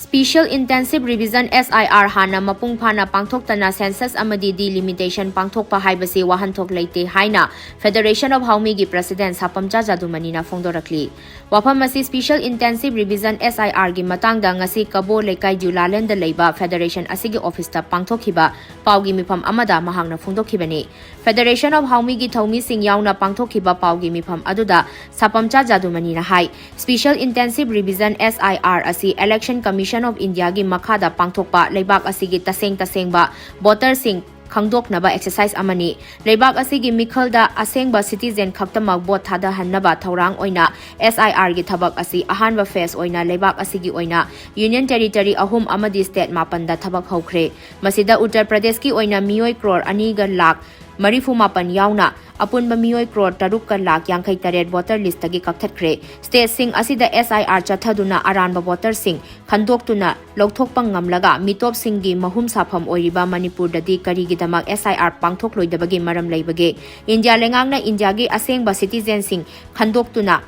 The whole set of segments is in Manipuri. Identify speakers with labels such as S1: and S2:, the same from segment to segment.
S1: Special Intensive Revision SIR hana mapung phana pangthoktana Census amadi Delimitation pangthokpa haibasi wahanthok leite haina Federation of Haumi gi President Sapamcha Jadumani na phongdorakli. Wafam asi Special Intensive Revision SIR gi matangda ngasi Kabo Lekai Julalend da leiba Federation asigi office ta pangthokhiba paugi mifam amada mahangna phongdokhibani. Federation of Haumi gi Thaumi sing yauna pangthokhiba paugi mifam aduda Sapamcha Jadumani na hai Special Intensive Revision SIR asi Election Commission of India gi makhada pangthokpa leibak asigi tasengba voter sing khangdoknaba exercise amani leibak asigi mikhalda asengba citizen khaktamak vote thada hannaba thorang oina SIR gi thabak asi ahanba phase oina leibak asigi oina union territory ahum amadi state mapanda thabak haukhre masida Uttar Pradesh ki oina miyoi crore ani ga lakh Marifu mapan yauna apunba miyoi crore taruk lakh yankai taret voter list tagi kakthakre state sing asida SIR chathaduna aranba voter sing khandoktuna lokthokpa ngamlaga mitop singgi mahum sapham oiriba Manipur dadi karigidamak SIR pangthok loidabagi maram leibage India lengangna India gi asengba citizen sing khandoktuna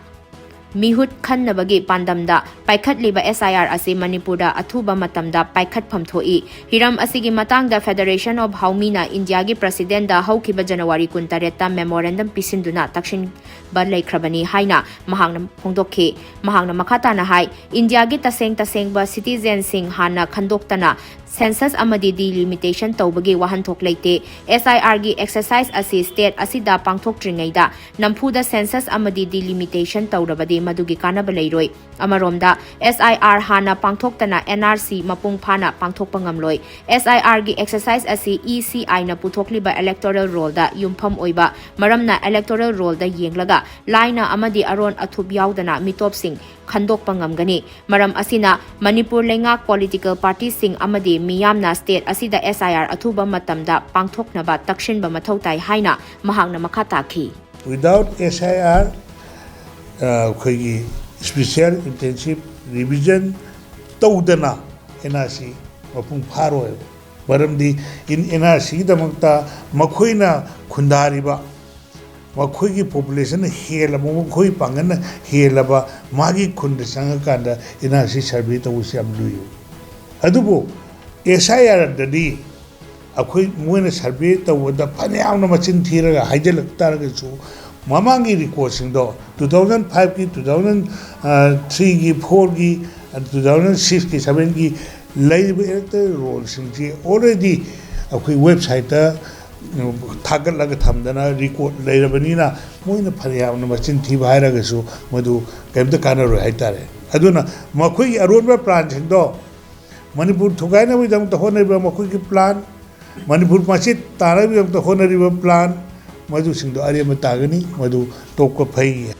S1: Mihut Khanabagi Pandamda, Paikat Liba SIR asi Manipura Athuba Matamda, Paikat Pamthoi, Hiram Asigi Matangda Federation of Haumina, Indiagi President da Haukiba January Kuntareta Memorandum Pisinduna, Takshin Badlay Krabani, Haina, Mahang Hongdoke, Mahang Makatana Hai, Indiagi Taseng ba Citizen Sing Hana Kandoktana, Census amadi Delimitation Taubagi Wahantok Leite, SIR gi exercise asi state asida pangthok tringaida, Nampuda Census amadi Delimitation Taurabadi Madugi Kanaba Leiroi, Amaromda, SIR Hana Pangthoktana NRC Mapung Phana Pangthok Pangamloi, SIR gi exercise asi ECI na Puthokliba Electoral Roll da Yumpam Oiba, Maramna Electoral Roll da Yenglaga, Laina amadi Aron Athub Yaudana Mitop Sing, Khandok Pangamgani, Maram Asina, Manipur Lengak Political Party Sing amadi Miyamna State asida SIR Athuba Matamda Pangthoknaba Takshinba Mathautai Haina, Mahangna Makataki.
S2: Without SIR, Special Intensive Revision Taudana NRC Mapung Pharo Baramdi in NRC Damakta Makoina Kundariba Makoigi population Helaba Makoi Pangana Helaba Magi Kundasangakanda NRC Survey Tawusiam Luyu Adubo SIR Dadi Akoi Muena Survey Tawada Panyam Machin Tira Hijalak Targasu Mamangi recording do 2005 ki 2003 ki 4 ki 2006 ki 7 ki live electoral roll singji already akoi website ta thagat laga thamdana record leirabanina moina phariamna machin thi bhaira gasu madu kaimda kana ro haitare aduna makoi aronba plan singdo Manipur thugaina bi dam ta honaiba makoi ki plan Manipur machi tara bi dam ta honariba plan Madu sing do Arya Matagani, Madu Toko Pai.